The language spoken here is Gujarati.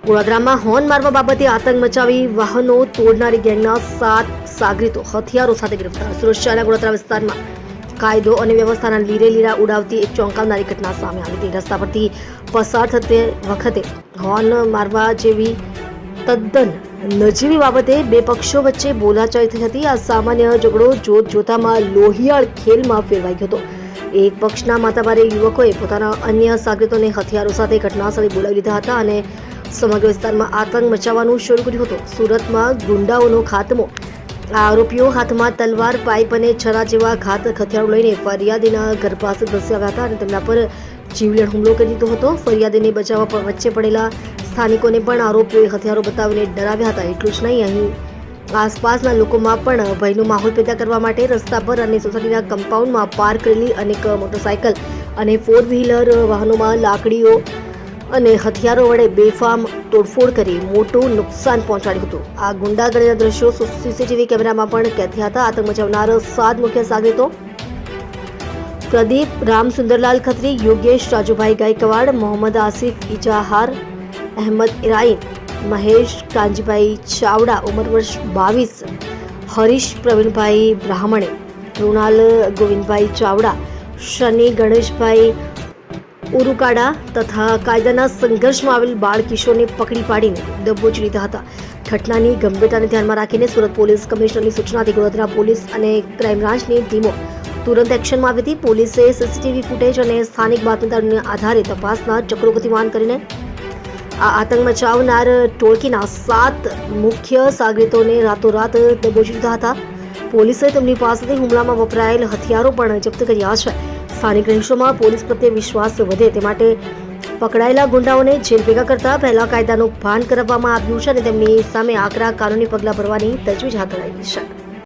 વડોદરામાં હોર્ન મારવા બાબતે આતંક મચાવી વાહનો તોડનારી ગેંગના 7 સાગરીતો હથિયારો સાથે ગ્રેફતાર. સુરત શહેરના વડોદરા વિસ્તારમાં કાયદો અને વ્યવસ્થાના લીરે લીરા ઉડાવતી એક ચોંકાવનારી ઘટના સામે આવી હતી. રસ્તા પરથી પસાર થતી વખતે હોર્ન મારવા જેવી તદ્દન નજીવી બાબતે બે પક્ષો વચ્ચે બોલાચાલી થઈ હતી. આ સામાન્ય ઝઘડો જોતજોતામાં લોહિયાળ ખેલમાં ફેરવાઈ ગયો હતો. એક પક્ષના માથાભારે યુવકોએ પોતાના અન્ય સાગરીતોને હથિયારો સાથે ઘટનાસ્થળે બોલાવી લીધા હતા અને સમગ્ર વિસ્તારમાં આતંક મચાવવાનું શરૂ કર્યું હતું. સુરતમાં ગુંડાઓનો ખાત્મો. આરોપીઓ હાથમાં તલવાર, પાઇપ અને છરા જેવા ઘાતક હથિયારો લઈને ફરિયાદીના ઘર પાસે ધસી આવ્યા હતા અને તેમના પર જીવલેણ હુમલો કરી દીધો હતો. ફરિયાદીને બચાવવા વચ્ચે પડેલા સ્થાનિકોને પણ આરોપીઓએ હથિયારો બતાવીને ડરાવ્યા હતા. એટલું જ નહીં, અહીં આસપાસના લોકોમાં પણ ભયનો માહોલ પેદા કરવા માટે રસ્તા પર અને સોસાયટીના કમ્પાઉન્ડમાં પાર્ક કરેલી અનેક મોટરસાયકલ અને 4-વ્હીલર વાહનોમાં લાકડીઓ અને હથિયારો વડે બેફામ તોડફોડ કરી મોટું નુકસાન પહોંચાડ્યું હતું. આ ગુંડાગર્દીના દ્રશ્યો સીસીટીવી કેમેરામાં પણ કેદ થયા હતા. આતંક મચાવનાર 7 મુખ્ય સાગરીતો પ્રદીપ રામસુંદરલાલ ખત્રી, યોગેશ રાજુભાઈ ગાયકવાડ, મોહમ્મદ આસિફ ઇજાહાર, અહેમદ ઇરાઈન, મહેશ કાંજીભાઈ ચાવડા ઉંમર વર્ષ 22, હરીશ પ્રવીણભાઈ બ્રાહ્મણે, કૃણાલ ગોવિંદભાઈ ચાવડા, શનિ ગણેશભાઈ ઉરુકાડા તથા કાયદાના સંઘર્ષમાં આવેલ બાળ કિશોરને પકડી પાડીને દબોચી લીધા હતા. ઘટનાની ગંભીરતાને ધ્યાનમાં રાખીને સુરત પોલીસ કમિશનરની સૂચનાથી વડોદરા પોલીસ અને ક્રાઇમ બ્રાન્ચની ટીમો તુરંત એક્શનમાં આવી હતી. પોલીસે સીસીટીવી ફૂટેજ અને સ્થાનિક બાતમીદારોના આધારે તપાસના ચક્રો ગતિમાન કરીને આ આતંક મચાવનાર ટોળકીના 7 મુખ્ય સાગરીતોને રાતોરાત દબોચી લીધા હતા. પોલીસે તેમની પાસેથી હુમલામાં વપરાયેલ હથિયારો પણ જપ્ત કર્યા છે. સ્થાનિક રહીશોમાં પોલીસ પ્રત્યે વિશ્વાસ વધે તે માટે પકડાયેલા ગુંડાઓને જેલ ભેગા કરતા પહેલા કાયદાનું ભાન કરાવવામાં આવ્યું છે અને તેમની સામે આકરા કાનૂની પગલાં ભરવાની તજવીજ હાથ ધરાઈ છે.